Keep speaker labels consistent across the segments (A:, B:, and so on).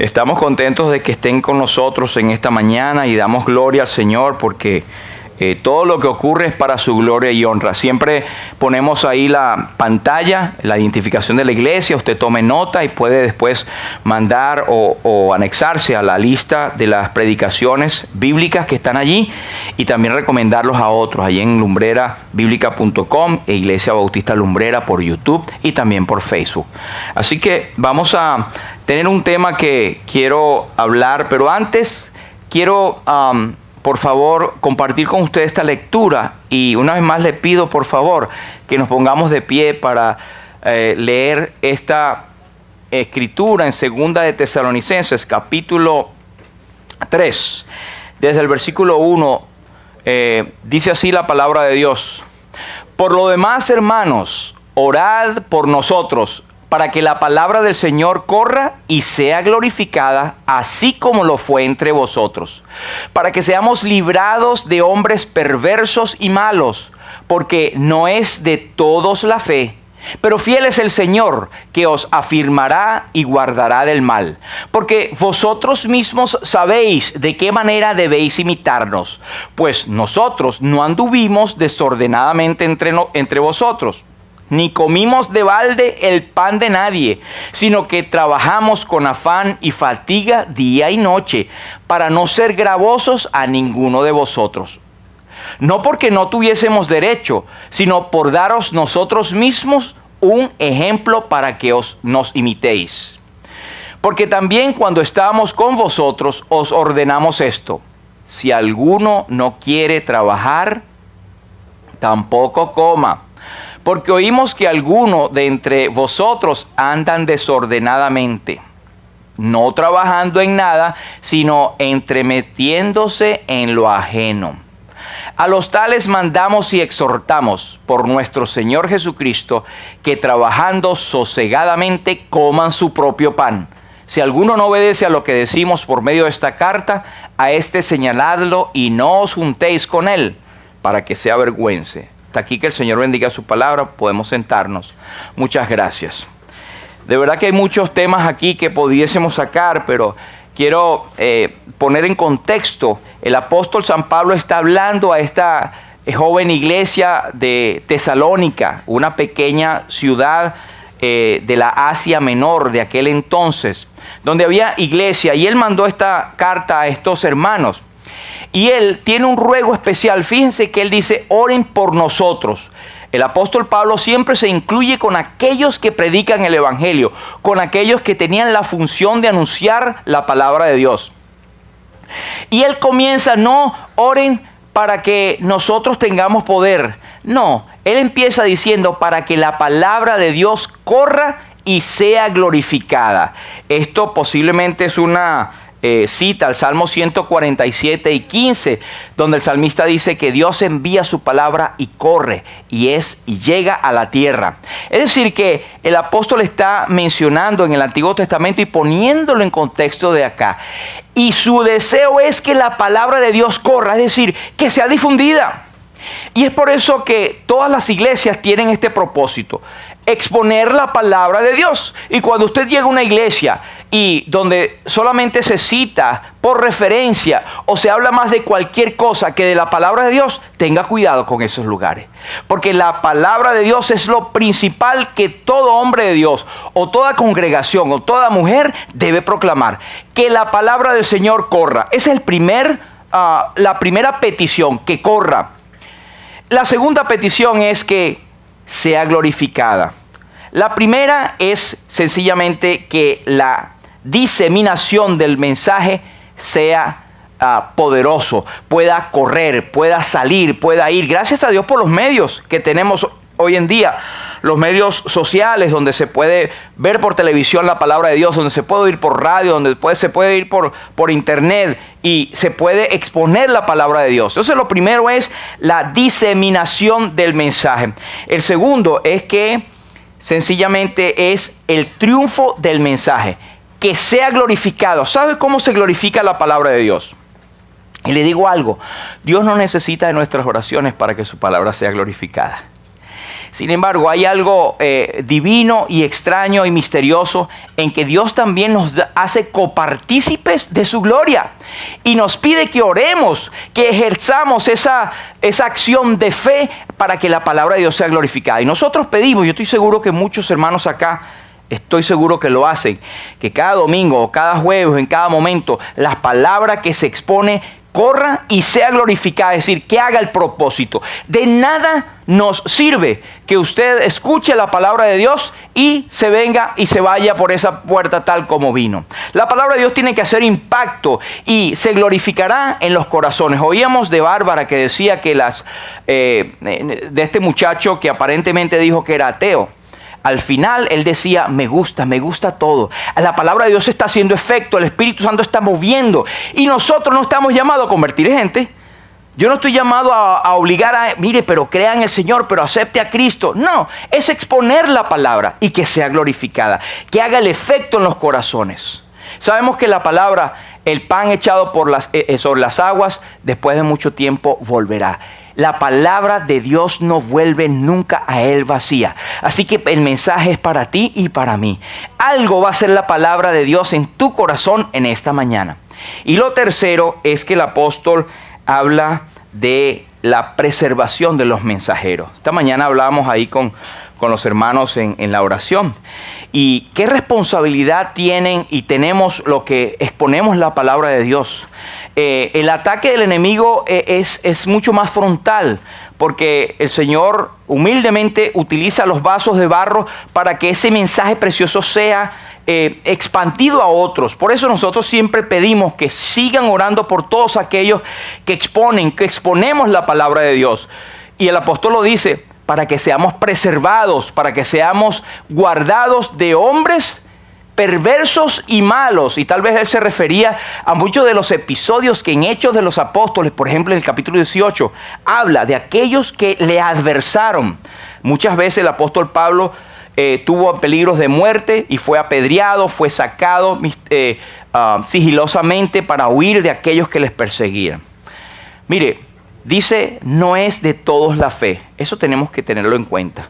A: Estamos contentos de que estén con nosotros en esta mañana y damos gloria al Señor porque todo lo que ocurre es para su gloria y honra. Siempre ponemos ahí la pantalla, la identificación de la iglesia. Usted tome nota y puede después mandar o anexarse a la lista de las predicaciones bíblicas que están allí y también recomendarlos a otros allí en lumbrerabiblica.com e Iglesia Bautista Lumbrera por YouTube y también por Facebook. Así que vamos a tener un tema que quiero hablar, pero antes quiero por favor compartir con ustedes esta lectura y una vez más le pido por favor que nos pongamos de pie para leer esta escritura en Segunda de Tesalonicenses capítulo 3 desde el versículo 1. Dice así la palabra de Dios: por lo demás, hermanos, orad por nosotros para que la palabra del Señor corra y sea glorificada, así como lo fue entre vosotros, para que seamos librados de hombres perversos y malos, porque no es de todos la fe, pero fiel es el Señor, que os afirmará y guardará del mal. Porque vosotros mismos sabéis de qué manera debéis imitarnos, pues nosotros no anduvimos desordenadamente entre vosotros, ni comimos de balde el pan de nadie, sino que trabajamos con afán y fatiga día y noche, para no ser gravosos a ninguno de vosotros. No porque no tuviésemos derecho, sino por daros nosotros mismos un ejemplo para que nos imitéis. Porque también cuando estábamos con vosotros os ordenamos esto: si alguno no quiere trabajar, tampoco coma. Porque oímos que algunos de entre vosotros andan desordenadamente, no trabajando en nada, sino entremetiéndose en lo ajeno. A los tales mandamos y exhortamos por nuestro Señor Jesucristo, que trabajando sosegadamente coman su propio pan. Si alguno no obedece a lo que decimos por medio de esta carta, a este señaladlo y no os juntéis con él, para que se avergüence. Hasta aquí, que el Señor bendiga su palabra. Podemos sentarnos. Muchas gracias. De verdad que hay muchos temas aquí que pudiésemos sacar, pero quiero poner en contexto. El apóstol San Pablo está hablando a esta joven iglesia de Tesalónica, una pequeña ciudad de la Asia Menor de aquel entonces, donde había iglesia, y él mandó esta carta a estos hermanos. Y él tiene un ruego especial. Fíjense que él dice: oren por nosotros. El apóstol Pablo siempre se incluye con aquellos que predican el evangelio, con aquellos que tenían la función de anunciar la palabra de Dios. Y él comienza: no oren para que nosotros tengamos poder. No, él empieza diciendo: para que la palabra de Dios corra y sea glorificada. Esto posiblemente es una cita al Salmo 147 y 15, donde el salmista dice que Dios envía su palabra y corre y llega a la tierra. Es decir, que el apóstol está mencionando en el Antiguo Testamento y poniéndolo en contexto de acá. Y su deseo es que la palabra de Dios corra, es decir, que sea difundida. Y es por eso que todas las iglesias tienen este propósito: exponer la palabra de Dios. Y cuando usted llega a una iglesia y donde solamente se cita por referencia o se habla más de cualquier cosa que de la palabra de Dios, tenga cuidado con esos lugares. Porque la palabra de Dios es lo principal que todo hombre de Dios o toda congregación o toda mujer debe proclamar: que la palabra del Señor corra. Esa es la primera petición, que corra. La segunda petición es que sea glorificada. La primera es sencillamente que la diseminación del mensaje sea poderoso, pueda correr, pueda salir, pueda ir. Gracias a Dios por los medios que tenemos hoy en día, los medios sociales, donde se puede ver por televisión la palabra de Dios, donde se puede oír por radio, donde se puede ir por internet y se puede exponer la palabra de Dios. Entonces, lo primero es la diseminación del mensaje. El segundo es que sencillamente es el triunfo del mensaje, que sea glorificado. ¿Sabe cómo se glorifica la palabra de Dios? Y le digo algo: Dios no necesita de nuestras oraciones para que su palabra sea glorificada. Sin embargo, hay algo divino y extraño y misterioso en que Dios también nos hace copartícipes de su gloria y nos pide que oremos, que ejerzamos esa acción de fe para que la palabra de Dios sea glorificada. Y nosotros pedimos, yo estoy seguro que muchos hermanos acá, estoy seguro que lo hacen, que cada domingo o cada jueves, en cada momento, la palabra que se expone corra y sea glorificada, es decir, que haga el propósito. De nada nos sirve que usted escuche la palabra de Dios y se venga y se vaya por esa puerta tal como vino. La palabra de Dios tiene que hacer impacto y se glorificará en los corazones. Oíamos de Bárbara que decía que de este muchacho que aparentemente dijo que era ateo. Al final él decía, me gusta todo. La palabra de Dios está haciendo efecto, el Espíritu Santo está moviendo. Y nosotros no estamos llamados a convertir gente. Yo no estoy llamado a obligar mire, pero crea en el Señor, pero acepte a Cristo. No, es exponer la palabra y que sea glorificada, que haga el efecto en los corazones. Sabemos que la palabra, el pan echado sobre las aguas, después de mucho tiempo volverá. La palabra de Dios no vuelve nunca a él vacía. Así que el mensaje es para ti y para mí. Algo va a ser la palabra de Dios en tu corazón en esta mañana. Y lo tercero es que el apóstol habla de la preservación de los mensajeros. Esta mañana hablábamos ahí con los hermanos en la oración. Y qué responsabilidad tienen y tenemos lo que exponemos la palabra de Dios. El ataque del enemigo es mucho más frontal, porque el Señor humildemente utiliza los vasos de barro para que ese mensaje precioso sea expandido a otros. Por eso nosotros siempre pedimos que sigan orando por todos aquellos que exponemos la palabra de Dios. Y el apóstol lo dice, para que seamos preservados, para que seamos guardados de hombres perversos y malos. Y tal vez él se refería a muchos de los episodios que en Hechos de los Apóstoles, por ejemplo en el capítulo 18, habla de aquellos que le adversaron. Muchas veces el apóstol Pablo tuvo peligros de muerte y fue apedreado, fue sacado sigilosamente para huir de aquellos que les perseguían. Mire, dice, no es de todos la fe. Eso tenemos que tenerlo en cuenta.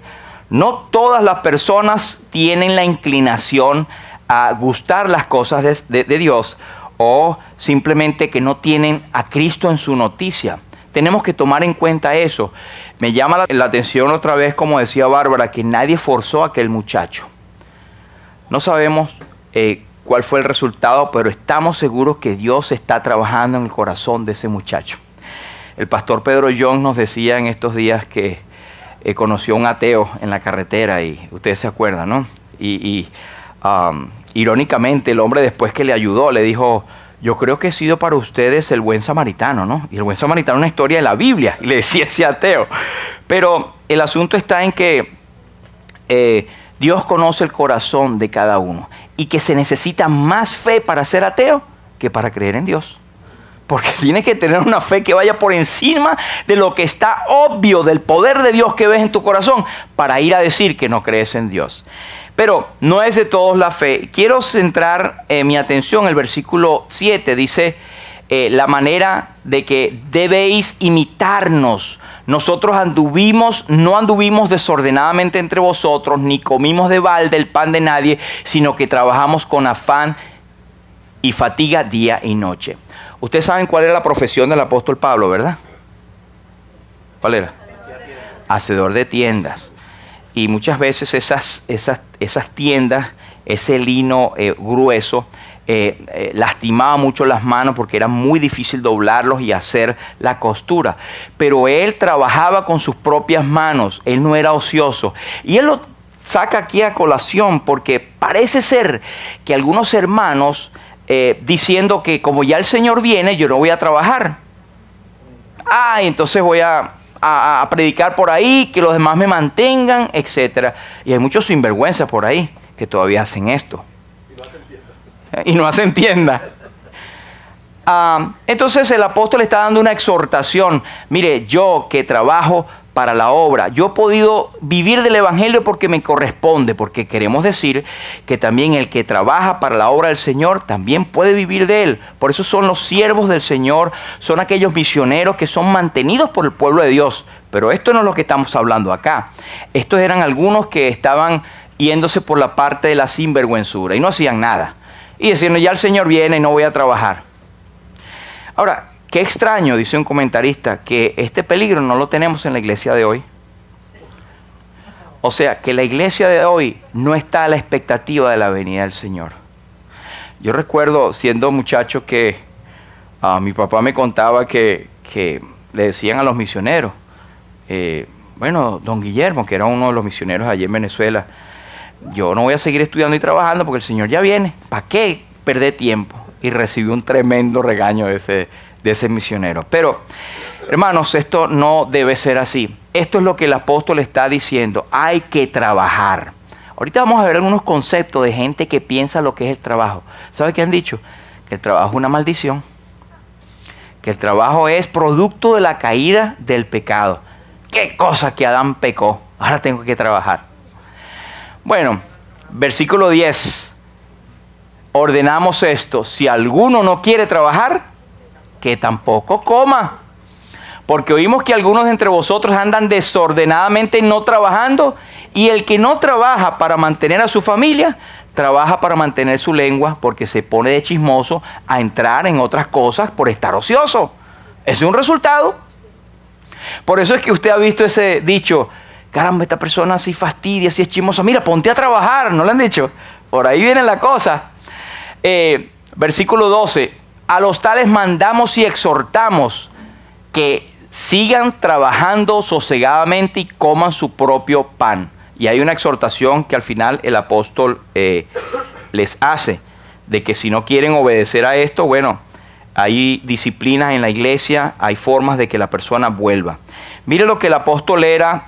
A: No todas las personas tienen la inclinación a gustar las cosas de Dios, o simplemente que no tienen a Cristo en su noticia. Tenemos que tomar en cuenta eso. Me llama la atención otra vez, como decía Bárbara, que nadie forzó a aquel muchacho. No sabemos cuál fue el resultado, pero estamos seguros que Dios está trabajando en el corazón de ese muchacho. El pastor Pedro John nos decía en estos días que conoció a un ateo en la carretera, y ustedes se acuerdan, ¿no? Irónicamente, el hombre, después que le ayudó, le dijo, yo creo que he sido para ustedes el buen samaritano, ¿no? Y el buen samaritano es una historia de la Biblia, y le decía ese ateo. Pero el asunto está en que Dios conoce el corazón de cada uno, y que se necesita más fe para ser ateo que para creer en Dios. Porque tienes que tener una fe que vaya por encima de lo que está obvio, del poder de Dios que ves en tu corazón, para ir a decir que no crees en Dios. Pero no es de todos la fe. Quiero centrar mi atención en el versículo 7. Dice, la manera de que debéis imitarnos. Nosotros no anduvimos desordenadamente entre vosotros, ni comimos de balde el pan de nadie, sino que trabajamos con afán y fatiga día y noche. Ustedes saben cuál era la profesión del apóstol Pablo, ¿verdad? ¿Cuál era? Hacedor de tiendas. Y muchas veces esas tiendas, ese lino grueso, lastimaba mucho las manos porque era muy difícil doblarlos y hacer la costura. Pero él trabajaba con sus propias manos, él no era ocioso. Y él lo saca aquí a colación porque parece ser que algunos hermanos, diciendo que como ya el Señor viene, yo no voy a trabajar. Entonces voy a predicar por ahí, que los demás me mantengan, etc. Y hay muchos sinvergüenzas por ahí que todavía hacen esto. Y no hacen tienda. Entonces el apóstol está dando una exhortación. Mire, yo que trabajo para la obra. Yo he podido vivir del Evangelio porque me corresponde, porque queremos decir que también el que trabaja para la obra del Señor también puede vivir de él. Por eso son los siervos del Señor, son aquellos misioneros que son mantenidos por el pueblo de Dios. Pero esto no es lo que estamos hablando acá. Estos eran algunos que estaban yéndose por la parte de la sinvergüenzura y no hacían nada. Y diciendo, ya el Señor viene y no voy a trabajar. Ahora, qué extraño, dice un comentarista, que este peligro no lo tenemos en la iglesia de hoy. O sea, que la iglesia de hoy no está a la expectativa de la venida del Señor. Yo recuerdo, siendo muchacho, que mi papá me contaba que le decían a los misioneros, bueno, don Guillermo, que era uno de los misioneros allí en Venezuela, yo no voy a seguir estudiando y trabajando porque el Señor ya viene. ¿Para qué perder tiempo? Y recibió un tremendo regaño de ese misionero. Pero, hermanos, esto no debe ser así. Esto es lo que el apóstol está diciendo. Hay que trabajar. Ahorita vamos a ver algunos conceptos de gente que piensa lo que es el trabajo. ¿Sabe qué han dicho? Que el trabajo es una maldición. Que el trabajo es producto de la caída del pecado. ¡Qué cosa que Adán pecó! Ahora tengo que trabajar. Bueno, versículo 10. Ordenamos esto: si alguno no quiere trabajar, que tampoco coma. Porque oímos que algunos de entre vosotros andan desordenadamente no trabajando, y el que no trabaja para mantener a su familia, trabaja para mantener su lengua, porque se pone de chismoso a entrar en otras cosas por estar ocioso. Ese es un resultado. Por eso es que usted ha visto ese dicho: caramba, esta persona así fastidia, así es chismosa. Mira, ponte a trabajar, ¿no le han dicho? Por ahí viene la cosa. Versículo 12. A los tales mandamos y exhortamos que sigan trabajando sosegadamente y coman su propio pan. Y hay una exhortación que al final el apóstol les hace, de que si no quieren obedecer a esto, bueno, hay disciplinas en la iglesia, hay formas de que la persona vuelva. Mire lo que el apóstol era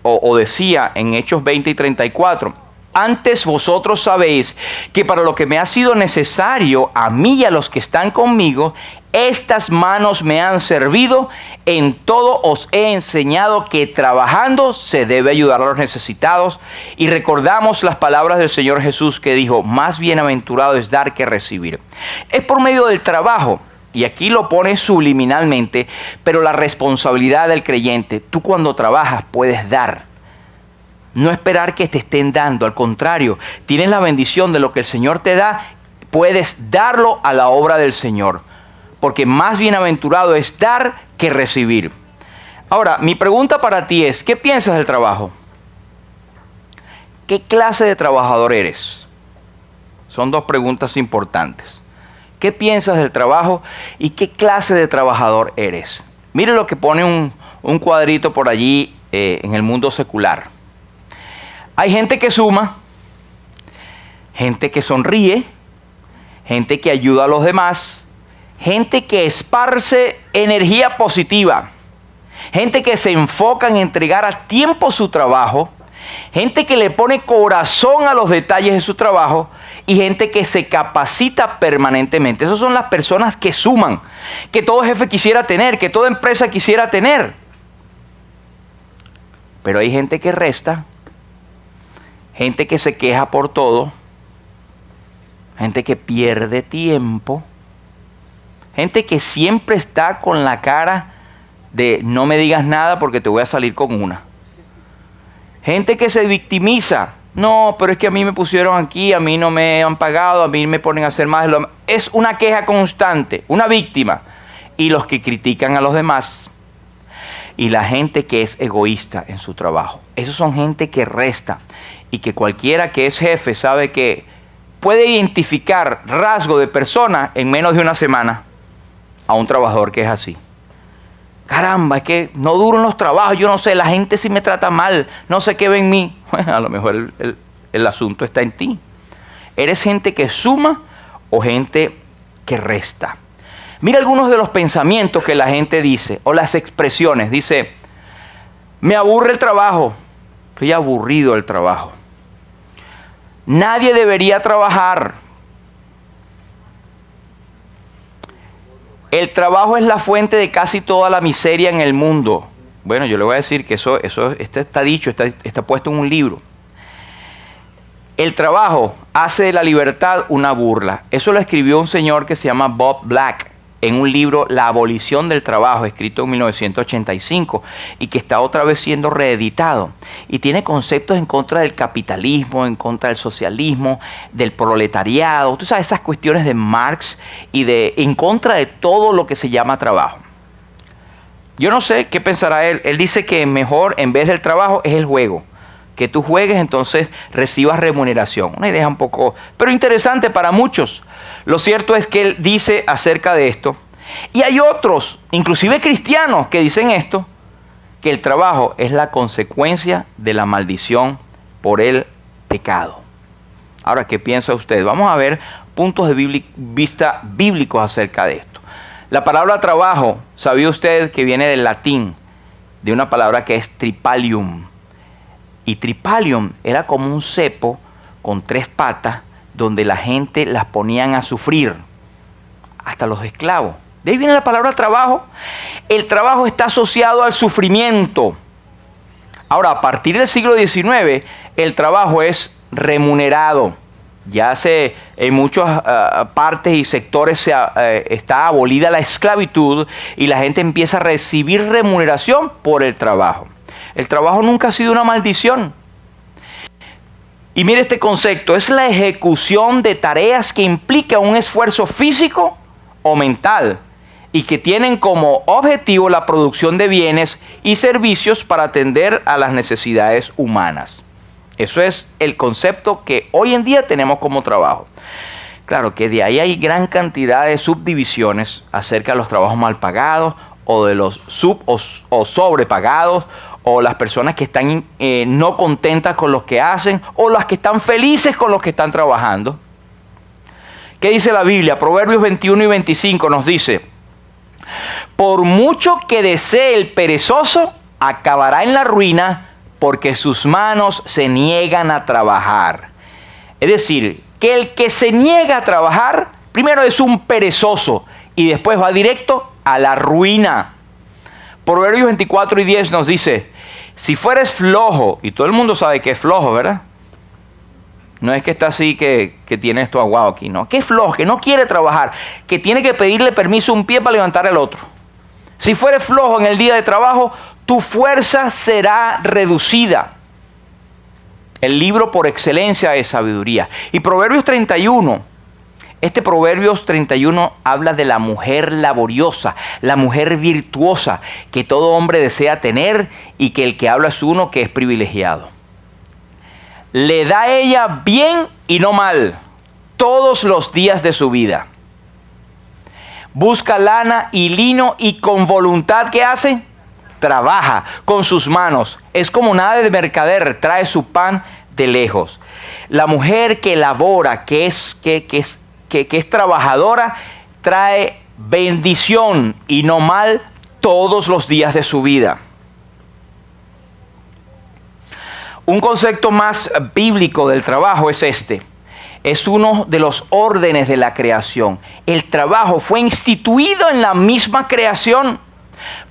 A: o decía en Hechos 20 y 34. Antes vosotros sabéis que para lo que me ha sido necesario a mí y a los que están conmigo, estas manos me han servido. En todo os he enseñado que trabajando se debe ayudar a los necesitados. Y recordamos las palabras del Señor Jesús que dijo: más bienaventurado es dar que recibir. Es por medio del trabajo. Y aquí lo pone subliminalmente, pero la responsabilidad del creyente. Tú cuando trabajas puedes dar. No esperar que te estén dando, al contrario, tienes la bendición de lo que el Señor te da, puedes darlo a la obra del Señor, porque más bienaventurado es dar que recibir. Ahora, mi pregunta para ti es: ¿qué piensas del trabajo? ¿Qué clase de trabajador eres? Son dos preguntas importantes. ¿Qué piensas del trabajo y qué clase de trabajador eres? Mire lo que pone un cuadrito por allí en el mundo secular. Hay gente que suma, gente que sonríe, gente que ayuda a los demás, gente que esparce energía positiva, gente que se enfoca en entregar a tiempo su trabajo, gente que le pone corazón a los detalles de su trabajo y gente que se capacita permanentemente. Esas son las personas que suman, que todo jefe quisiera tener, que toda empresa quisiera tener. Pero hay gente que resta, gente que se queja por todo, gente que pierde tiempo, gente que siempre está con la cara de no me digas nada porque te voy a salir con una. Gente que se victimiza. No, pero es que a mí me pusieron aquí, a mí no me han pagado, a mí me ponen a hacer más. Es una queja constante, una víctima. Y los que critican a los demás. Y la gente que es egoísta en su trabajo. Esos son gente que resta. Y que cualquiera que es jefe sabe que puede identificar rasgo de persona en menos de una semana a un trabajador que es así. Caramba, es que no duro en los trabajos, yo no sé, la gente sí me trata mal, no sé qué ve en mí. Bueno, a lo mejor el asunto está en ti. ¿Eres gente que suma o gente que resta? Mira algunos de los pensamientos que la gente dice, o las expresiones. Dice: me aburre el trabajo, estoy aburrido del trabajo. Nadie debería trabajar. El trabajo es la fuente de casi toda la miseria en el mundo. Bueno, yo le voy a decir que eso está dicho, está puesto en un libro. El trabajo hace de la libertad una burla. Eso lo escribió un señor que se llama Bob Black en un libro, La abolición del trabajo, escrito en 1985, y que está otra vez siendo reeditado. Y tiene conceptos en contra del capitalismo, en contra del socialismo, del proletariado. Tú sabes, esas cuestiones de Marx y en contra de todo lo que se llama trabajo. Yo no sé qué pensará él. Él dice que mejor, en vez del trabajo, es el juego. Que tú juegues, entonces recibas remuneración. Una idea un poco, pero interesante para muchos. Lo cierto es que él dice acerca de esto. Y hay otros, inclusive cristianos, que dicen esto, que el trabajo es la consecuencia de la maldición por el pecado. Ahora, ¿qué piensa usted? Vamos a ver puntos de vista bíblicos acerca de esto. La palabra trabajo, ¿sabía usted que viene del latín, de una palabra que es tripalium? Y tripalium era como un cepo con 3 patas donde la gente las ponían a sufrir, hasta los esclavos. De ahí viene la palabra trabajo. El trabajo está asociado al sufrimiento. Ahora, a partir del siglo XIX, el trabajo es remunerado. Ya en muchas partes y sectores está abolida la esclavitud y la gente empieza a recibir remuneración por el trabajo. El trabajo nunca ha sido una maldición. Y mire este concepto, es la ejecución de tareas que implica un esfuerzo físico o mental y que tienen como objetivo la producción de bienes y servicios para atender a las necesidades humanas. Eso es el concepto que hoy en día tenemos como trabajo. Claro que de ahí hay gran cantidad de subdivisiones acerca de los trabajos mal pagados o de los o sobrepagados, o las personas que están no contentas con lo que hacen, o las que están felices con lo que están trabajando. ¿Qué dice la Biblia? Proverbios 21 y 25 nos dice: por mucho que desee el perezoso, acabará en la ruina, porque sus manos se niegan a trabajar. Es decir, que el que se niega a trabajar, primero es un perezoso, y después va directo a la ruina. Proverbios 24 y 10 nos dice: si fueres flojo, y todo el mundo sabe que es flojo, ¿verdad? No es que está así que tiene esto aguado aquí, no. Que es flojo, que no quiere trabajar, que tiene que pedirle permiso a un pie para levantar el otro. Si fueres flojo en el día de trabajo, tu fuerza será reducida. El libro por excelencia es sabiduría. Y Proverbios 31. Este Proverbios 31 habla de la mujer laboriosa, la mujer virtuosa, que todo hombre desea tener y que el que habla es uno que es privilegiado. Le da a ella bien y no mal todos los días de su vida. Busca lana y lino y con voluntad, ¿qué hace? Trabaja con sus manos. Es como nada de mercader, trae su pan de lejos. La mujer que labora, que es trabajadora, trae bendición y no mal todos los días de su vida. Un concepto más bíblico del trabajo es este. Es uno de los órdenes de la creación. El trabajo fue instituido en la misma creación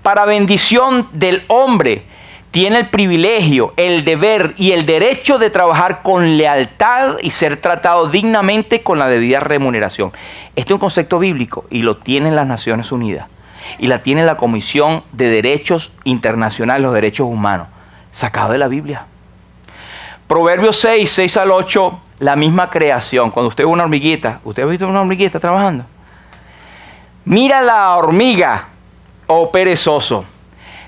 A: para bendición del hombre. Tiene el privilegio, el deber y el derecho de trabajar con lealtad y ser tratado dignamente con la debida remuneración. Este es un concepto bíblico y lo tienen las Naciones Unidas y la tiene la Comisión de Derechos Internacionales, los Derechos Humanos, sacado de la Biblia. Proverbios 6 al 8, la misma creación. Cuando usted ve una hormiguita, ¿usted ha visto una hormiguita trabajando? Mira la hormiga, oh perezoso.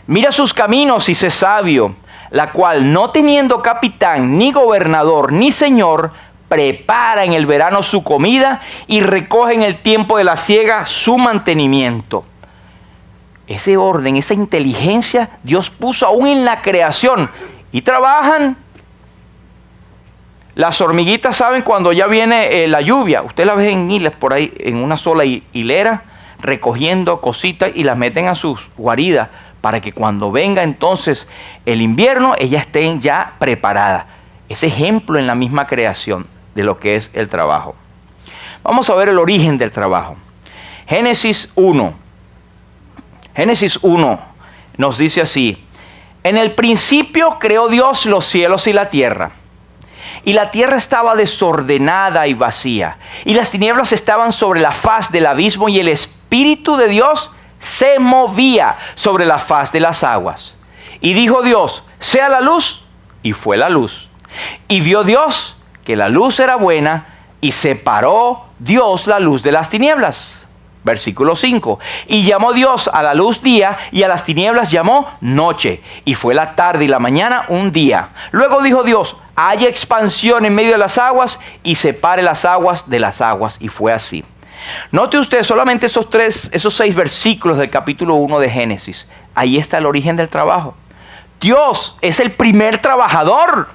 A: Mira sus caminos y sé sabio, la cual no teniendo capitán, ni gobernador, ni señor, prepara en el verano su comida y recoge en el tiempo de la siega su mantenimiento. Ese orden, esa inteligencia, Dios puso aún en la creación y trabajan. Las hormiguitas saben cuando ya viene la lluvia. Usted las ve en hilas por ahí, en una sola hilera, recogiendo cositas y las meten a sus guaridas, para que cuando venga entonces el invierno, ellas estén ya preparadas. Ese ejemplo en la misma creación de lo que es el trabajo. Vamos a ver el origen del trabajo. Génesis 1. Génesis 1 nos dice así: En el principio creó Dios los cielos y la tierra. Y la tierra estaba desordenada y vacía. Y las tinieblas estaban sobre la faz del abismo y el Espíritu de Dios se movía sobre la faz de las aguas. Y dijo Dios, sea la luz, y fue la luz. Y vio Dios que la luz era buena y separó Dios la luz de las tinieblas. Versículo 5. Y llamó Dios a la luz día y a las tinieblas llamó noche. Y fue la tarde y la mañana un día. Luego dijo Dios, haya expansión en medio de las aguas y separe las aguas de las aguas. Y fue así. Note usted solamente esos 6 versículos del capítulo 1 de Génesis. Ahí está el origen del trabajo. Dios es el primer trabajador.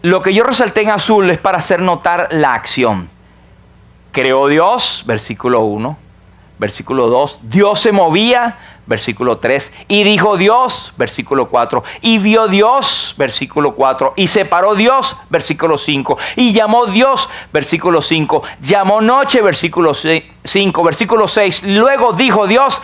A: Lo que yo resalté en azul es para hacer notar la acción. Creó Dios, versículo 1. Versículo 2. Dios se movía, versículo 3. Y dijo Dios, versículo 4. Y vio Dios, versículo 4. Y separó Dios, versículo 5. Y llamó Dios, versículo 5. Llamó noche, versículo 5. Versículo 6. Luego dijo Dios,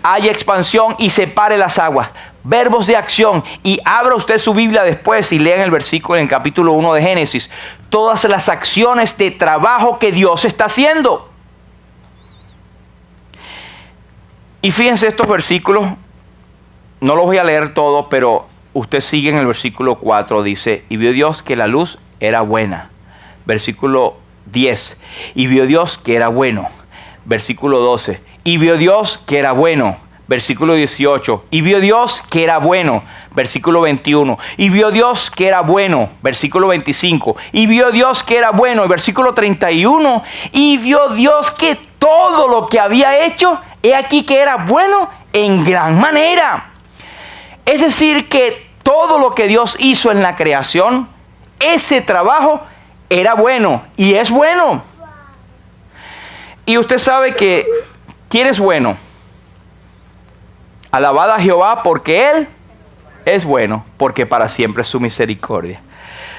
A: haya expansión y separe las aguas. Verbos de acción. Y abra usted su Biblia después y lean el versículo en el capítulo 1 de Génesis. Todas las acciones de trabajo que Dios está haciendo. Y fíjense estos versículos, no los voy a leer todos, pero usted sigue en el versículo 4, dice, y vio Dios que la luz era buena. Versículo 10, y vio Dios que era bueno. Versículo 12, y vio Dios que era bueno. Versículo 18, y vio Dios que era bueno. Versículo 21, y vio Dios que era bueno. Versículo 25, y vio Dios que era bueno. Versículo 31, y vio Dios que todo lo que había hecho, he aquí que era bueno en gran manera. Es decir, que todo lo que Dios hizo en la creación, ese trabajo era bueno y es bueno. Y usted sabe que, ¿quién es bueno? Alabad a Jehová porque Él es bueno, porque para siempre es su misericordia.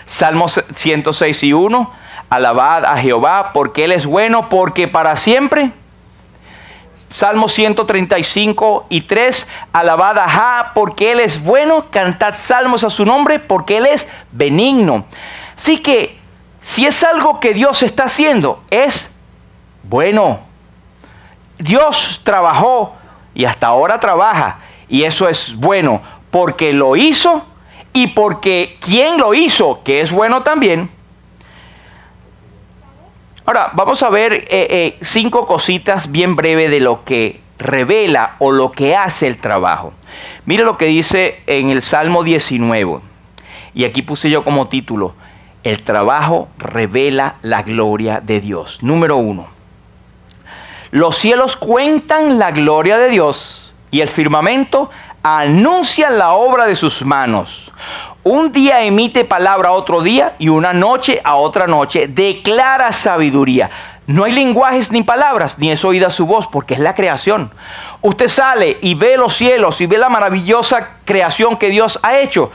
A: Salmos 106:1, alabad a Jehová porque Él es bueno, porque para siempre. Salmo 135:3, alabad a Jah porque Él es bueno, cantad salmos a su nombre porque Él es benigno. Así que, si es algo que Dios está haciendo, es bueno. Dios trabajó y hasta ahora trabaja, y eso es bueno, porque lo hizo y porque quien lo hizo, que es bueno también. Ahora, vamos a ver 5 cositas bien breves de lo que revela o lo que hace el trabajo. Mire lo que dice en el Salmo 19, y aquí puse yo como título, el trabajo revela la gloria de Dios. Número 1. Los cielos cuentan la gloria de Dios y el firmamento anuncia la obra de sus manos. Un día emite palabra a otro día y una noche a otra noche declara sabiduría. No hay lenguajes ni palabras, ni es oída su voz, porque es la creación. Usted sale y ve los cielos y ve la maravillosa creación que Dios ha hecho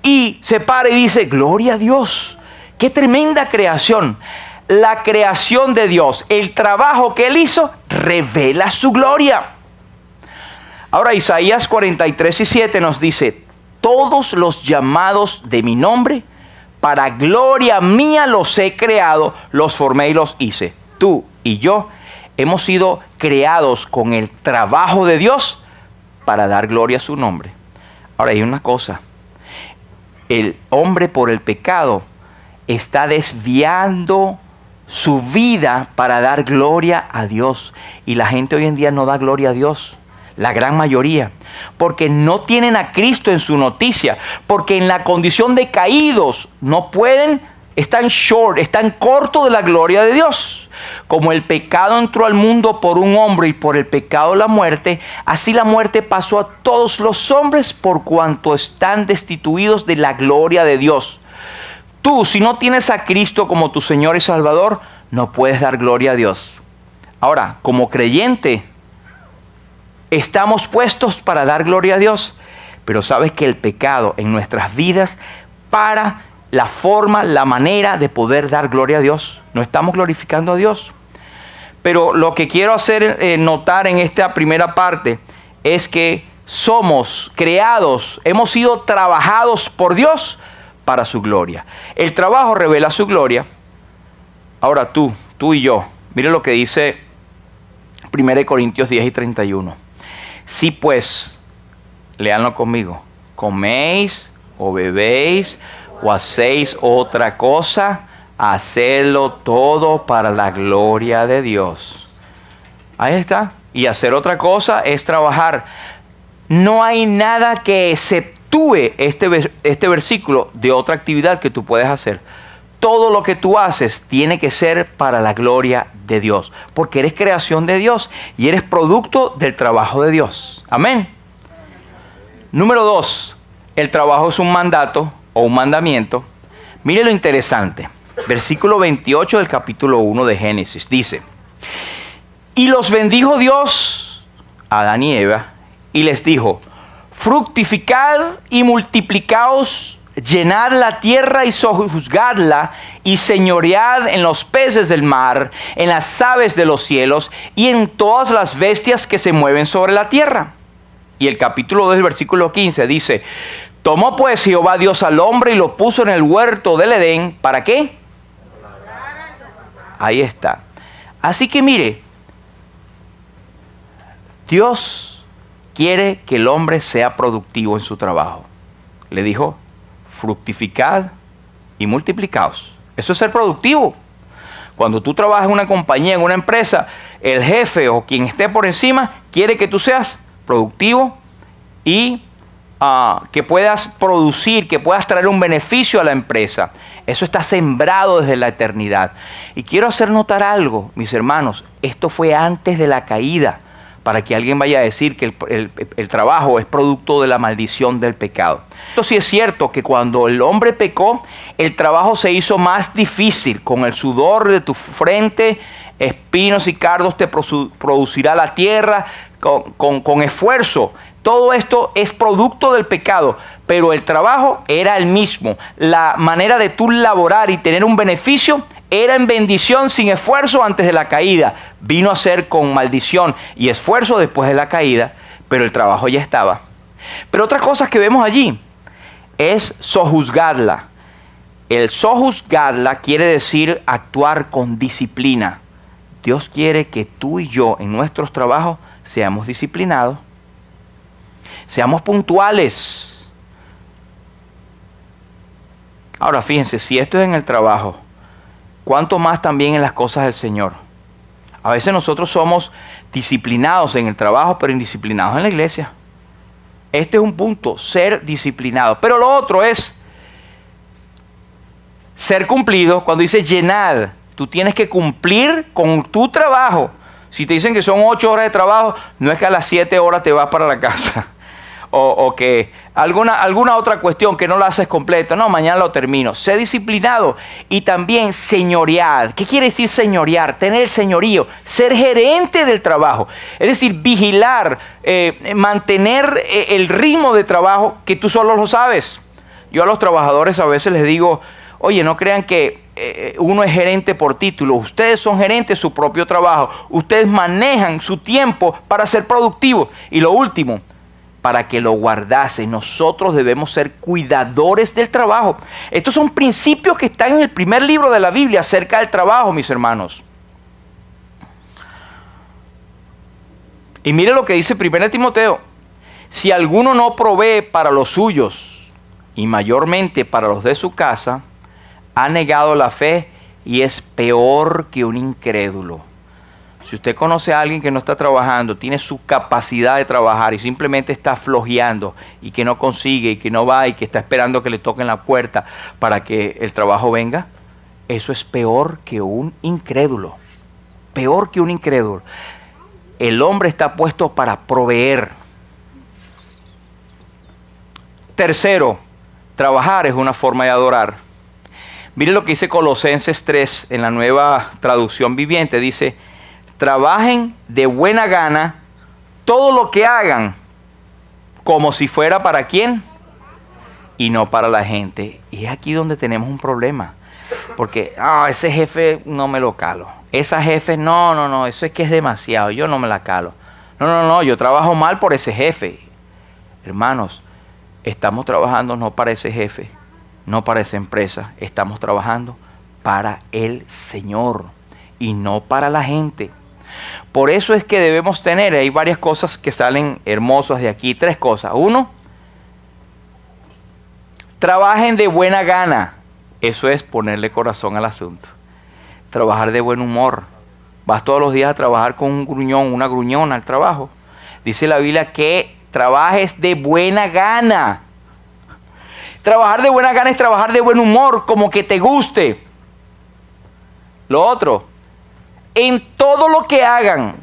A: y se para y dice, gloria a Dios, qué tremenda creación. La creación de Dios, el trabajo que Él hizo, revela su gloria. Ahora Isaías 43:7 nos dice, todos los llamados de mi nombre, para gloria mía los he creado, los formé y los hice. Tú y yo hemos sido creados con el trabajo de Dios para dar gloria a su nombre. Ahora hay una cosa, el hombre por el pecado está desviando su vida para dar gloria a Dios. Y la gente hoy en día no da gloria a Dios. La gran mayoría. Porque no tienen a Cristo en su noticia. Porque en la condición de caídos no pueden, están cortos de la gloria de Dios. Como el pecado entró al mundo por un hombre y por el pecado la muerte, así la muerte pasó a todos los hombres por cuanto están destituidos de la gloria de Dios. Tú, si no tienes a Cristo como tu Señor y Salvador, no puedes dar gloria a Dios. Ahora, como creyente, estamos puestos para dar gloria a Dios. Pero sabes que el pecado en nuestras vidas para la forma, la manera de poder dar gloria a Dios. No estamos glorificando a Dios. Pero lo que quiero hacer notar en esta primera parte es que somos creados, hemos sido trabajados por Dios para su gloria. El trabajo revela su gloria. Ahora tú y yo, mire lo que dice 1 Corintios 10 y 31. Si pues, léanlo conmigo, coméis o bebéis o hacéis otra cosa, hacedlo todo para la gloria de Dios. Ahí está. Y hacer otra cosa es trabajar. No hay nada que exceptúe este versículo de otra actividad que tú puedes hacer. Todo lo que tú haces tiene que ser para la gloria de Dios, porque eres creación de Dios y eres producto del trabajo de Dios. Amén. Número 2, el trabajo es un mandato o un mandamiento. Mire lo interesante. Versículo 28 del capítulo 1 de Génesis dice: y los bendijo Dios a Adán y Eva y les dijo: fructificad y multiplicaos, llenad la tierra y sojuzgadla, y señoread en los peces del mar, en las aves de los cielos y en todas las bestias que se mueven sobre la tierra. Y el capítulo 2, versículo 15 dice: tomó pues Jehová Dios al hombre y lo puso en el huerto del Edén. ¿Para qué? Ahí está. Así que mire, Dios quiere que el hombre sea productivo en su trabajo. Le dijo: fructificad y multiplicaos. Eso es ser productivo. Cuando tú trabajas en una compañía, en una empresa, el jefe o quien esté por encima quiere que tú seas productivo y que puedas producir, que puedas traer un beneficio a la empresa. Eso está sembrado desde la eternidad. Y quiero hacer notar algo, mis hermanos. Esto fue antes de la caída, para que alguien vaya a decir que el trabajo es producto de la maldición del pecado. Esto sí es cierto, que cuando el hombre pecó, el trabajo se hizo más difícil. Con el sudor de tu frente, espinos y cardos te producirá la tierra con esfuerzo. Todo esto es producto del pecado, pero el trabajo era el mismo. La manera de tú laborar y tener un beneficio era en bendición sin esfuerzo antes de la caída. Vino a ser con maldición y esfuerzo después de la caída, pero el trabajo ya estaba. Pero otra cosa que vemos allí es sojuzgadla. El sojuzgadla quiere decir actuar con disciplina. Dios quiere que tú y yo en nuestros trabajos seamos disciplinados, seamos puntuales. Ahora fíjense, si esto es en el trabajo, ¿cuánto más también en las cosas del Señor? A veces nosotros somos disciplinados en el trabajo, pero indisciplinados en la iglesia. Este es un punto, ser disciplinado. Pero lo otro es ser cumplido. Cuando dice llenad, tú tienes que cumplir con tu trabajo. Si te dicen que son 8 horas de trabajo, no es que a las 7 horas te vas para la casa. O que alguna otra cuestión que no la haces completa. No, mañana lo termino. Sé disciplinado. Y también señorear. ¿Qué quiere decir señorear? Tener el señorío. Ser gerente del trabajo. Es decir, vigilar, mantener el ritmo de trabajo que tú solo lo sabes. Yo a los trabajadores a veces les digo: oye, no crean que uno es gerente por título. Ustedes son gerentes de su propio trabajo. Ustedes manejan su tiempo para ser productivos. Y lo último, para que lo guardase. Nosotros debemos ser cuidadores del trabajo. Estos son principios que están en el primer libro de la Biblia acerca del trabajo, mis hermanos. Y mire lo que dice 1 Timoteo. Si alguno no provee para los suyos, y mayormente para los de su casa, ha negado la fe y es peor que un incrédulo. Si usted conoce a alguien que no está trabajando, tiene su capacidad de trabajar y simplemente está flojeando y que no consigue y que no va y que está esperando que le toquen la puerta para que el trabajo venga, eso es peor que un incrédulo. Peor que un incrédulo. El hombre está puesto para proveer. Tercero, trabajar es una forma de adorar. Mire lo que dice Colosenses 3 en la Nueva Traducción Viviente. Dice: trabajen de buena gana todo lo que hagan, como si fuera para quién y no para la gente. Y es aquí donde tenemos un problema. Porque ese jefe no me lo calo. Esa jefe, no, eso es que es demasiado. Yo no me la calo. No, yo trabajo mal por ese jefe. Hermanos, estamos trabajando no para ese jefe, no para esa empresa, estamos trabajando para el Señor y no para la gente. Por eso es que debemos tener, hay varias cosas que salen hermosas de aquí, 3 cosas. 1, trabajen de buena gana. Eso es ponerle corazón al asunto. Trabajar de buen humor. Vas todos los días a trabajar con un gruñón, una gruñona al trabajo. Dice la Biblia que trabajes de buena gana. Trabajar de buena gana es trabajar de buen humor, como que te guste. Lo otro, en todo lo que hagan,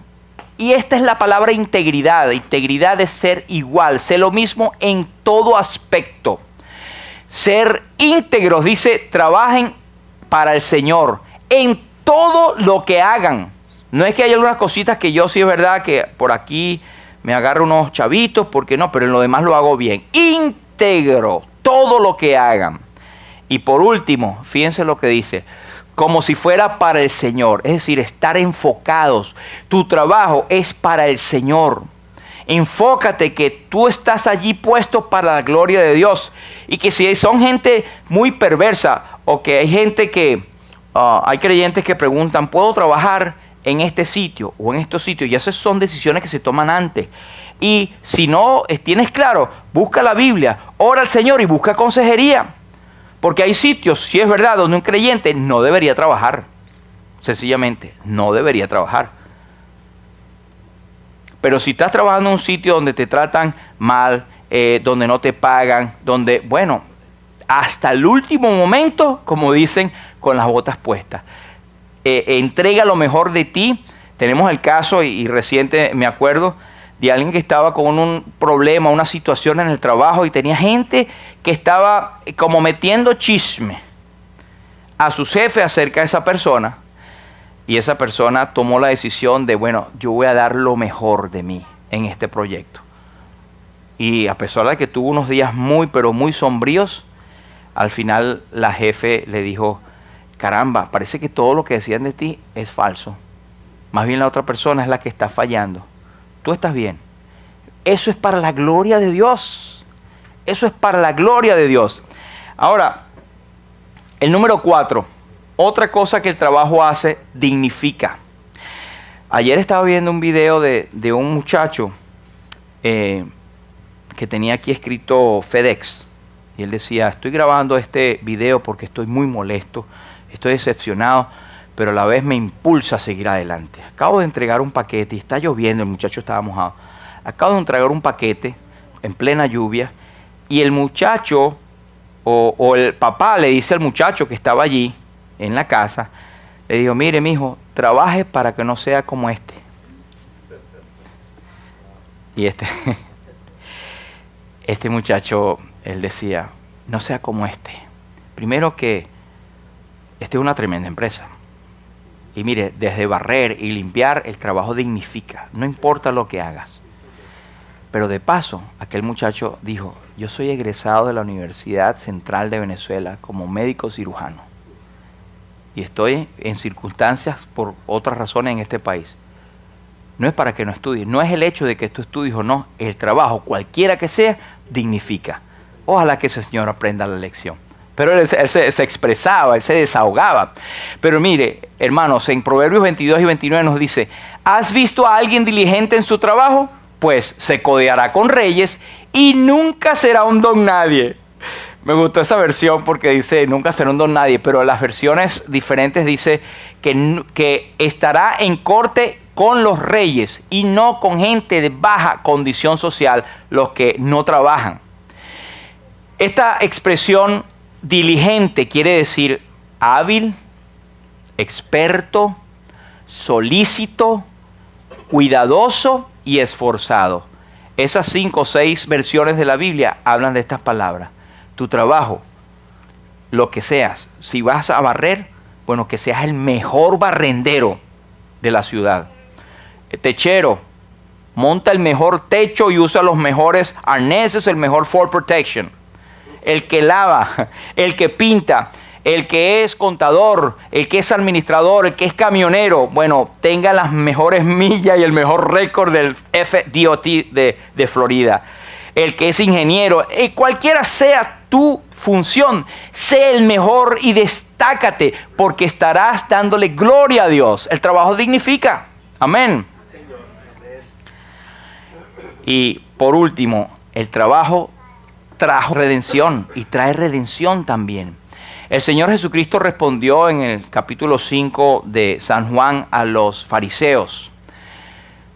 A: y esta es la palabra integridad. Integridad es ser igual, ser lo mismo en todo aspecto. Ser íntegros, dice, trabajen para el Señor en todo lo que hagan. No es que hay algunas cositas que yo sí es verdad que por aquí me agarro unos chavitos, porque no, pero en lo demás lo hago bien. Íntegro, todo lo que hagan. Y por último, fíjense lo que dice, como si fuera para el Señor, es decir, estar enfocados. Tu trabajo es para el Señor. Enfócate que tú estás allí puesto para la gloria de Dios. Y que si son gente muy perversa, o que hay gente que, hay creyentes que preguntan, ¿puedo trabajar en este sitio o en estos sitios? Y esas son decisiones que se toman antes. Y si no tienes claro, busca la Biblia, ora al Señor y busca consejería. Porque hay sitios, si es verdad, donde un creyente no debería trabajar. Sencillamente, no debería trabajar. Pero si estás trabajando en un sitio donde te tratan mal, donde no te pagan, donde, bueno, hasta el último momento, como dicen, con las botas puestas. Entrega lo mejor de ti. Tenemos el caso, y reciente me acuerdo, de alguien que estaba con un problema, una situación en el trabajo, y tenía gente que estaba como metiendo chisme a su jefe acerca de esa persona. Y esa persona tomó la decisión de, bueno, yo voy a dar lo mejor de mí en este proyecto. Y a pesar de que tuvo unos días muy, pero muy sombríos, al final la jefe le dijo, caramba, parece que todo lo que decían de ti es falso. Más bien la otra persona es la que está fallando. Tú estás bien. Eso es para la gloria de Dios. Eso es para la gloria de Dios. Ahora, el número 4. Otra cosa que el trabajo hace, dignifica. Ayer estaba viendo un video de un muchacho que tenía aquí escrito FedEx. Y él decía, estoy grabando este video porque estoy muy molesto, estoy decepcionado, pero a la vez me impulsa a seguir adelante. Acabo de entregar un paquete y está lloviendo, el muchacho estaba mojado. Acabo de entregar un paquete en plena lluvia y el muchacho o el papá le dice al muchacho que estaba allí en la casa, le dijo, mire mijo, trabaje para que no sea como este. Y este muchacho, él decía, no sea como este. Primero que esta es una tremenda empresa. Y mire, desde barrer y limpiar, el trabajo dignifica. No importa lo que hagas. Pero de paso, aquel muchacho dijo, yo soy egresado de la Universidad Central de Venezuela como médico cirujano. Y estoy en circunstancias por otras razones en este país. No es para que no estudies. No es el hecho de que tú estudies o no. El trabajo, cualquiera que sea, dignifica. Ojalá que ese señor aprenda la lección. Pero él se expresaba, él se desahogaba. Pero mire, hermanos, en Proverbios 22 y 29 nos dice, ¿has visto a alguien diligente en su trabajo? Pues se codeará con reyes y nunca será un don nadie. Me gustó esa versión porque dice, nunca será un don nadie, pero las versiones diferentes dice que estará en corte con los reyes y no con gente de baja condición social, los que no trabajan. Esta expresión diligente quiere decir hábil, experto, solícito, cuidadoso y esforzado. Esas 5 o 6 versiones de la Biblia hablan de estas palabras. Tu trabajo, lo que seas, si vas a barrer, bueno, que seas el mejor barrendero de la ciudad. El techero, monta el mejor techo y usa los mejores arneses, el mejor fall protection. El que lava, el que pinta, el que es contador, el que es administrador, el que es camionero, bueno, tenga las mejores millas y el mejor récord del FDOT de Florida. el que es ingeniero, cualquiera sea tu función, sé el mejor y destácate, porque estarás dándole gloria a Dios. El trabajo dignifica. Amén. Y por último, el trabajo trajo redención y trae redención también. El Señor Jesucristo respondió en el capítulo 5 de San Juan a los fariseos: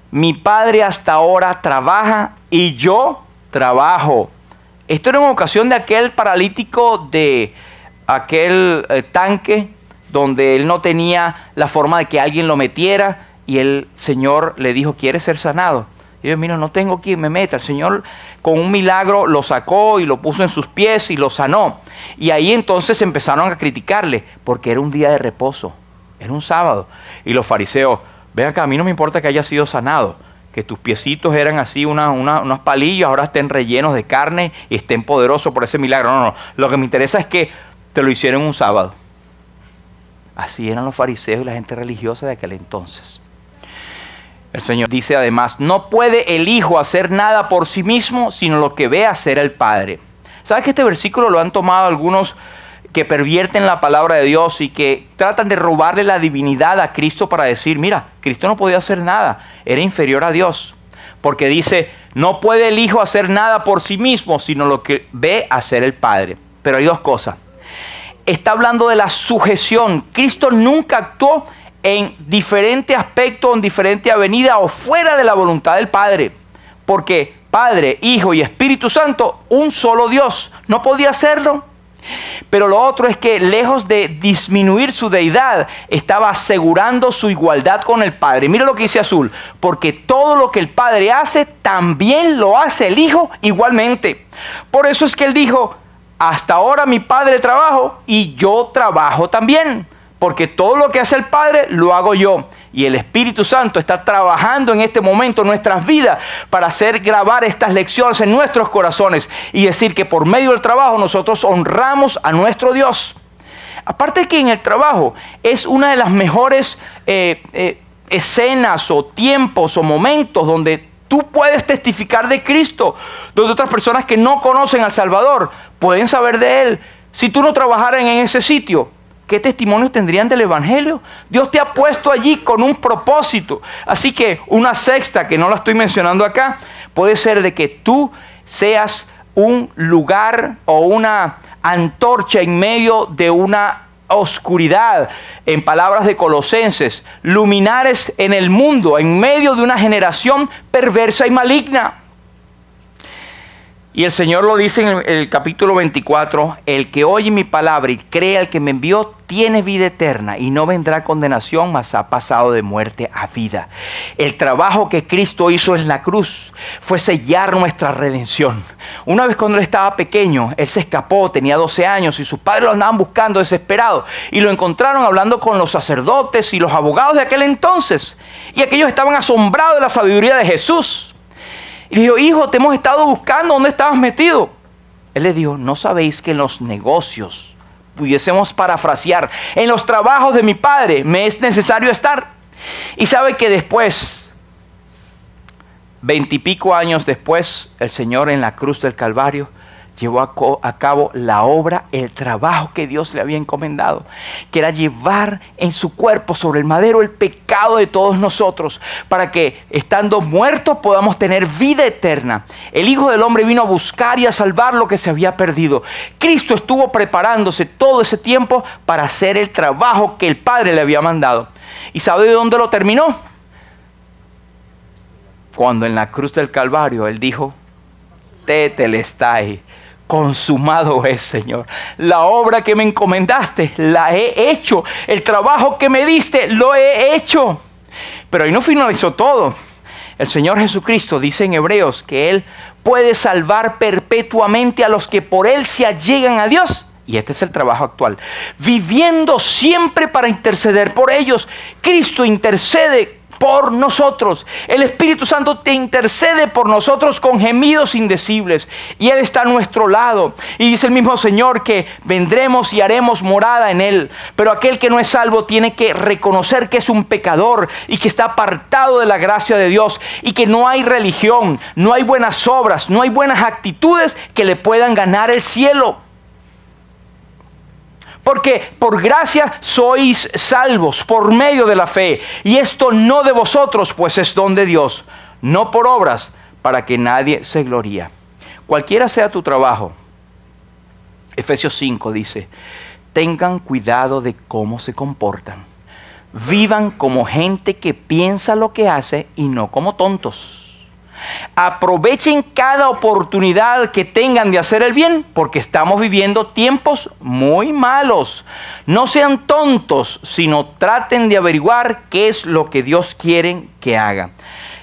A: mi Padre hasta ahora trabaja y yo trabajo. Esto era en ocasión de aquel paralítico de aquel tanque donde él no tenía la forma de que alguien lo metiera, y el Señor le dijo: ¿quieres ser sanado? Y yo, mira, no tengo quien me meta. El Señor con un milagro lo sacó y lo puso en sus pies y lo sanó. Y ahí entonces empezaron a criticarle porque era un día de reposo, era un sábado. Y los fariseos: ven acá, a mí no me importa que haya sido sanado, que tus piecitos eran así unos palillos, ahora estén rellenos de carne y estén poderosos por ese milagro. No, lo que me interesa es que te lo hicieron un sábado. Así eran los fariseos y la gente religiosa de aquel entonces. El Señor dice además: no puede el Hijo hacer nada por sí mismo, sino lo que ve hacer el Padre. ¿Sabes que este versículo lo han tomado algunos que pervierten la palabra de Dios y que tratan de robarle la divinidad a Cristo para decir: mira, Cristo no podía hacer nada, era inferior a Dios? Porque dice: no puede el Hijo hacer nada por sí mismo, sino lo que ve hacer el Padre. Pero hay dos cosas. Está hablando de la sujeción. Cristo nunca actuó en diferente aspecto, en diferente avenida o fuera de la voluntad del Padre. Porque Padre, Hijo y Espíritu Santo, un solo Dios, no podía hacerlo. Pero lo otro es que lejos de disminuir su deidad, estaba asegurando su igualdad con el Padre. Mira lo que dice Azul: porque todo lo que el Padre hace, también lo hace el Hijo igualmente. Por eso es que él dijo: hasta ahora mi Padre trabajo y yo trabajo también. Porque todo lo que hace el Padre, lo hago yo. Y el Espíritu Santo está trabajando en este momento en nuestras vidas para hacer grabar estas lecciones en nuestros corazones y decir que por medio del trabajo nosotros honramos a nuestro Dios. Aparte que en el trabajo es una de las mejores escenas o tiempos o momentos donde tú puedes testificar de Cristo, donde otras personas que no conocen al Salvador pueden saber de Él. Si tú no trabajaras en ese sitio, ¿qué testimonios tendrían del Evangelio? Dios te ha puesto allí con un propósito. Así que una sexta, que no la estoy mencionando acá, puede ser de que tú seas un lugar o una antorcha en medio de una oscuridad. En palabras de Colosenses, luminares en el mundo, en medio de una generación perversa y maligna. Y el Señor lo dice en el capítulo 24, el que oye mi palabra y cree al que me envió, tiene vida eterna y no vendrá condenación, mas ha pasado de muerte a vida. El trabajo que Cristo hizo en la cruz fue sellar nuestra redención. Una vez cuando él estaba pequeño, él se escapó, tenía 12 años y sus padres lo andaban buscando desesperados y lo encontraron hablando con los sacerdotes y los abogados de aquel entonces. Y aquellos estaban asombrados de la sabiduría de Jesús. Y le dijo: hijo, te hemos estado buscando, ¿dónde estabas metido? Él le dijo: ¿no sabéis que en los negocios, pudiésemos parafrasear, en los trabajos de mi Padre me es necesario estar? Y sabe que después, 20 y pico años después, el Señor en la cruz del Calvario llevó a cabo la obra, el trabajo que Dios le había encomendado, que era llevar en su cuerpo sobre el madero el pecado de todos nosotros, para que estando muertos podamos tener vida eterna. El Hijo del Hombre vino a buscar y a salvar lo que se había perdido. Cristo estuvo preparándose todo ese tiempo para hacer el trabajo que el Padre le había mandado. ¿Y sabe de dónde lo terminó? Cuando en la cruz del Calvario Él dijo: tetelestai, consumado es, Señor. La obra que me encomendaste, la he hecho. El trabajo que me diste, lo he hecho. Pero ahí no finalizó todo. El Señor Jesucristo dice en Hebreos que Él puede salvar perpetuamente a los que por Él se allegan a Dios. Y este es el trabajo actual. Viviendo siempre para interceder por ellos. Cristo intercede por nosotros. El Espíritu Santo te intercede por nosotros con gemidos indecibles. Y Él está a nuestro lado. Y dice el mismo Señor que vendremos y haremos morada en Él. Pero aquel que no es salvo tiene que reconocer que es un pecador y que está apartado de la gracia de Dios. Y que no hay religión, no hay buenas obras, no hay buenas actitudes que le puedan ganar el cielo. Porque por gracia sois salvos por medio de la fe. Y esto no de vosotros, pues es don de Dios. No por obras, para que nadie se gloríe. Cualquiera sea tu trabajo. Efesios 5 dice, tengan cuidado de cómo se comportan. Vivan como gente que piensa lo que hace y no como tontos. Aprovechen cada oportunidad que tengan de hacer el bien, porque estamos viviendo tiempos muy malos. No sean tontos, sino traten de averiguar qué es lo que Dios quiere que hagan.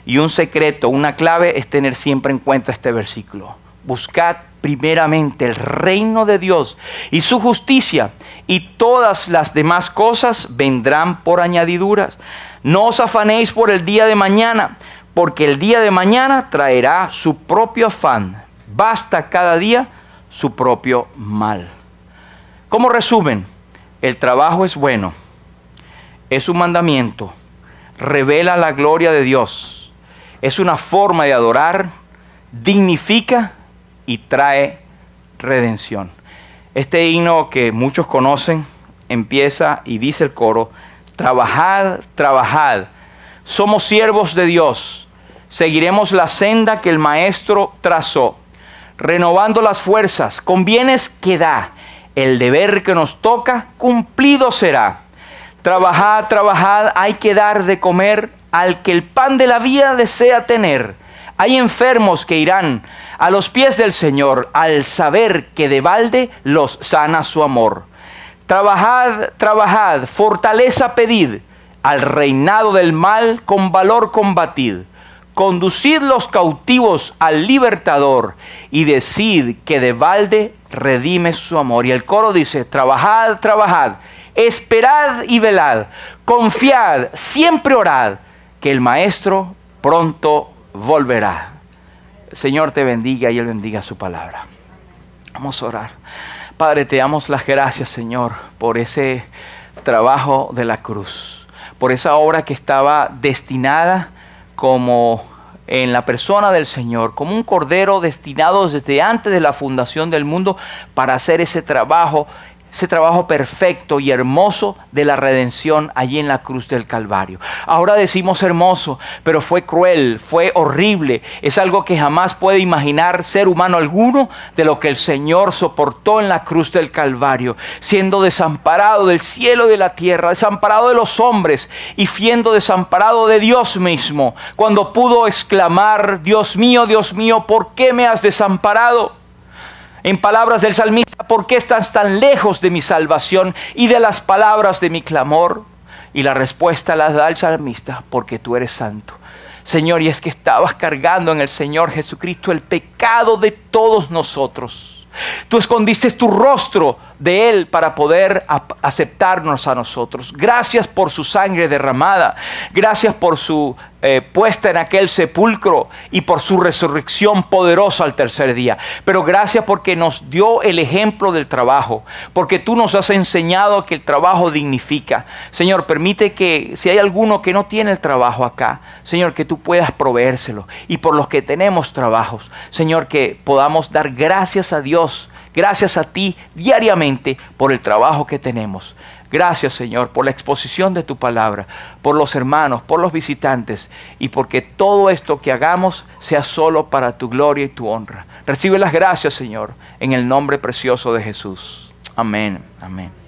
A: Y un secreto, una clave es tener siempre en cuenta este versículo. Buscad primeramente el reino de Dios y su justicia, y todas las demás cosas vendrán por añadiduras. No os afanéis por el día de mañana, porque el día de mañana traerá su propio afán. Basta cada día su propio mal. Como resumen, el trabajo es bueno, es un mandamiento, revela la gloria de Dios, es una forma de adorar, dignifica y trae redención. Este himno que muchos conocen empieza y dice el coro, trabajad, trabajad, somos siervos de Dios. Seguiremos la senda que el Maestro trazó, renovando las fuerzas, con bienes que da. El deber que nos toca, cumplido será. Trabajad, trabajad, hay que dar de comer al que el pan de la vida desea tener. Hay enfermos que irán a los pies del Señor, al saber que de balde los sana su amor. Trabajad, trabajad, fortaleza pedid, al reinado del mal con valor combatid. Conducid los cautivos al libertador y decid que de balde redime su amor. Y el coro dice, trabajad, trabajad, esperad y velad, confiad, siempre orad, que el Maestro pronto volverá. El Señor te bendiga y Él bendiga su palabra. Vamos a orar. Padre, te damos las gracias, Señor, por ese trabajo de la cruz, por esa obra que estaba destinada como en la persona del Señor, como un cordero destinado desde antes de la fundación del mundo para hacer ese trabajo perfecto y hermoso de la redención allí en la cruz del Calvario. Ahora decimos hermoso, pero fue cruel, fue horrible. Es algo que jamás puede imaginar ser humano alguno de lo que el Señor soportó en la cruz del Calvario, siendo desamparado del cielo y de la tierra, desamparado de los hombres y siendo desamparado de Dios mismo, cuando pudo exclamar, Dios mío, ¿por qué me has desamparado? En palabras del salmista, ¿por qué estás tan lejos de mi salvación y de las palabras de mi clamor? Y la respuesta la da el salmista, porque tú eres santo. Señor, y es que estabas cargando en el Señor Jesucristo el pecado de todos nosotros. Tú escondiste tu rostro de Él para poder aceptarnos a nosotros. Gracias por su sangre derramada. Gracias por su puesta en aquel sepulcro y por su resurrección poderosa al tercer día. Pero gracias porque nos dio el ejemplo del trabajo, porque tú nos has enseñado que el trabajo dignifica. Señor, permite que si hay alguno que no tiene el trabajo acá, Señor, que tú puedas proveérselo. Y por los que tenemos trabajos, Señor, que podamos dar gracias a Dios, gracias a ti diariamente por el trabajo que tenemos. Gracias, Señor, por la exposición de tu palabra, por los hermanos, por los visitantes y porque todo esto que hagamos sea solo para tu gloria y tu honra. Recibe las gracias, Señor, en el nombre precioso de Jesús. Amén. Amén.